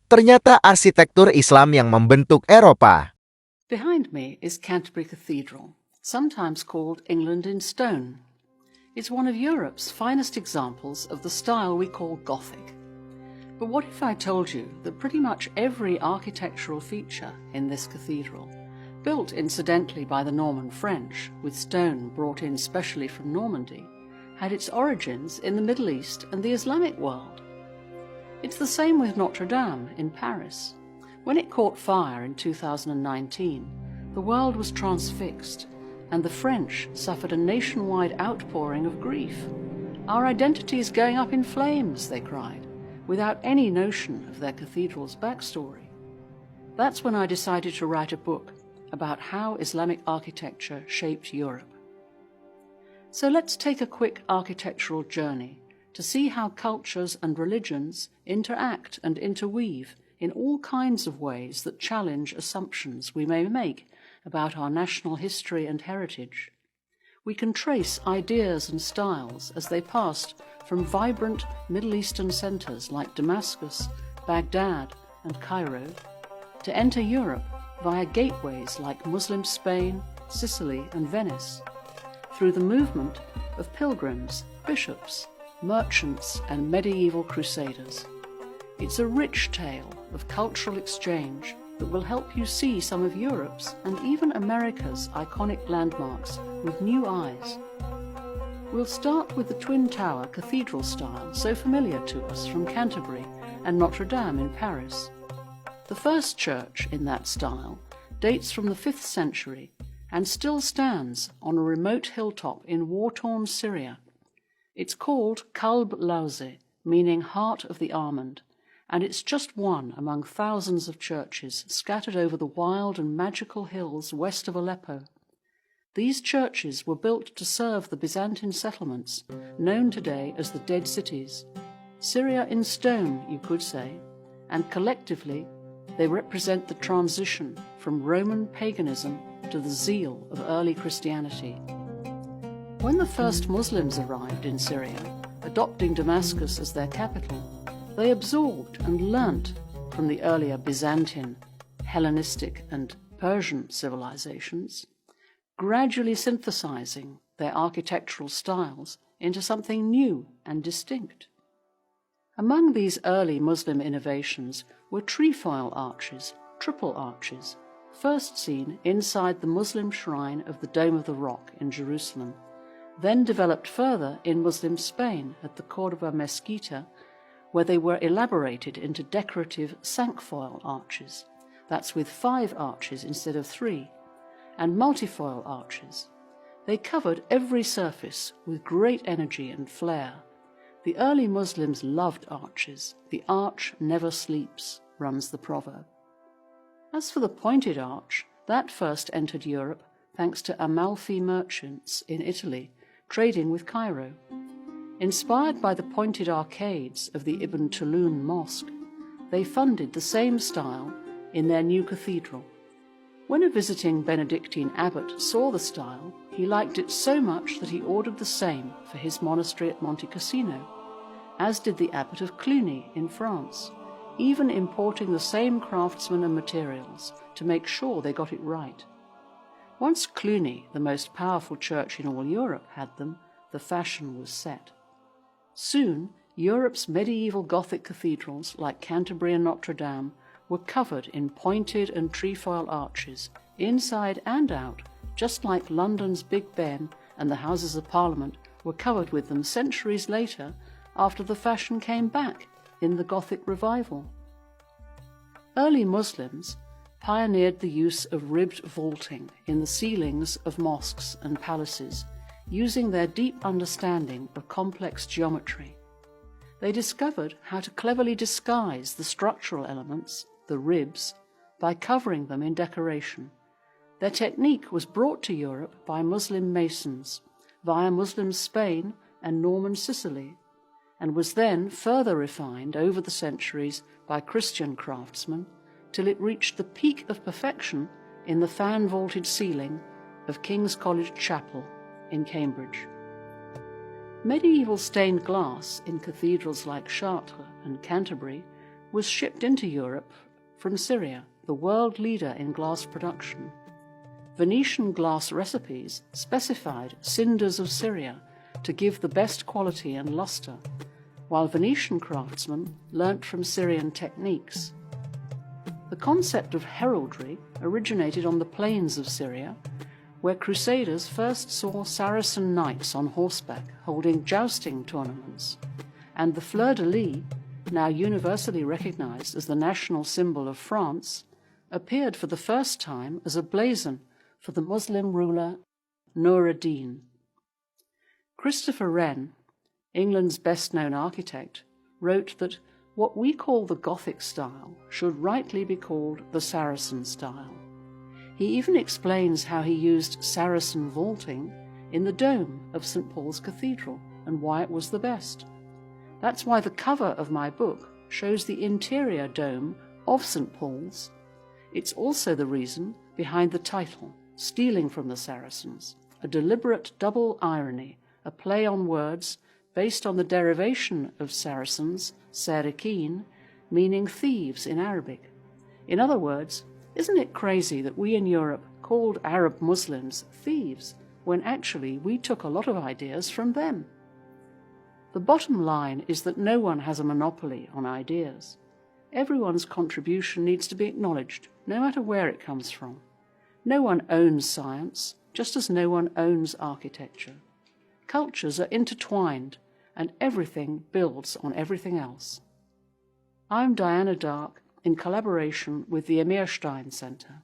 Ternyata arsitektur Islam yang membentuk Eropa. Behind me is Canterbury Cathedral, sometimes called England in stone. It's one of Europe's finest examples of the style we call Gothic. But what if I told you that pretty much every architectural feature in this cathedral, built incidentally by the Norman French, with stone brought in specially from Normandy, had its origins in the Middle East and the Islamic world? It's the same with Notre Dame in Paris. When it caught fire in 2019, the world was transfixed, and the French suffered a nationwide outpouring of grief. "Our identity is going up in flames," they cried, without any notion of their cathedral's backstory. That's when I decided to write a book about how Islamic architecture shaped Europe. So let's take a quick architectural journey to see how cultures and religions interact and interweave in all kinds of ways that challenge assumptions we may make about our national history and heritage. We can trace ideas and styles as they passed from vibrant Middle Eastern centers like Damascus, Baghdad, and Cairo to enter Europe via gateways like Muslim Spain, Sicily, and Venice, through the movement of pilgrims, bishops, merchants, and medieval crusaders. It's a rich tale of cultural exchange that will help you see some of Europe's and even America's iconic landmarks with new eyes. We'll start with the Twin Tower cathedral style so familiar to us from Canterbury and Notre Dame in Paris. The first church in that style dates from the 5th century and still stands on a remote hilltop in war-torn Syria. It's called Kalb Lawze, meaning heart of the almond, and it's just one among thousands of churches scattered over the wild and magical hills west of Aleppo. These churches were built to serve the Byzantine settlements, known today as the Dead Cities. Syria in stone, you could say, and collectively they represent the transition from Roman paganism to the zeal of early Christianity. When the first Muslims arrived in Syria, adopting Damascus as their capital, they absorbed and learnt from the earlier Byzantine, Hellenistic, and Persian civilizations, gradually synthesizing their architectural styles into something new and distinct. Among these early Muslim innovations were trefoil arches, triple arches, first seen inside the Muslim shrine of the Dome of the Rock in Jerusalem, then developed further in Muslim Spain at the Córdoba Mesquita, where they were elaborated into decorative cinquefoil arches, that's with 5 arches instead of 3, and multifoil arches. They covered every surface with great energy and flair. The early Muslims loved arches. "The arch never sleeps," runs the proverb. As for the pointed arch, that first entered Europe thanks to Amalfi merchants in Italy trading with Cairo. Inspired by the pointed arcades of the Ibn Tulun Mosque, they funded the same style in their new cathedral. When a visiting Benedictine abbot saw the style, he liked it so much that he ordered the same for his monastery at Monte Cassino, as did the abbot of Cluny in France, even importing the same craftsmen and materials to make sure they got it right. Once Cluny, the most powerful church in all Europe, had them, the fashion was set. Soon, Europe's medieval Gothic cathedrals, like Canterbury and Notre Dame, were covered in pointed and trefoil arches, inside and out, just like London's Big Ben and the Houses of Parliament were covered with them centuries later after the fashion came back in the Gothic revival. Early Muslims pioneered the use of ribbed vaulting in the ceilings of mosques and palaces, using their deep understanding of complex geometry. They discovered how to cleverly disguise the structural elements, the ribs, by covering them in decoration. Their technique was brought to Europe by Muslim masons via Muslim Spain and Norman Sicily, and was then further refined over the centuries by Christian craftsmen till it reached the peak of perfection in the fan-vaulted ceiling of King's College Chapel in Cambridge. Medieval stained glass in cathedrals like Chartres and Canterbury was shipped into Europe from Syria, the world leader in glass production. Venetian glass recipes specified cinders of Syria to give the best quality and luster, while Venetian craftsmen learnt from Syrian techniques. The concept of heraldry originated on the plains of Syria, where crusaders first saw Saracen knights on horseback holding jousting tournaments, and the fleur-de-lis, now universally recognized as the national symbol of France, appeared for the first time as a blazon for the Muslim ruler Nur ad-Din. Christopher Wren, England's best-known architect, wrote that what we call the Gothic style should rightly be called the Saracen style. He even explains how he used Saracen vaulting in the dome of St. Paul's Cathedral and why it was the best. That's why the cover of my book shows the interior dome of St. Paul's. It's also the reason behind the title, Stealing from the Saracens, a deliberate double irony, a play on words based on the derivation of Saracens, Sarikin, meaning thieves in Arabic. In other words, isn't it crazy that we in Europe called Arab Muslims thieves when actually we took a lot of ideas from them? The bottom line is that no one has a monopoly on ideas. Everyone's contribution needs to be acknowledged, no matter where it comes from. No one owns science, just as no one owns architecture. Cultures are intertwined, and everything builds on everything else. I'm Diana Dark, in collaboration with the Emir Stein Center.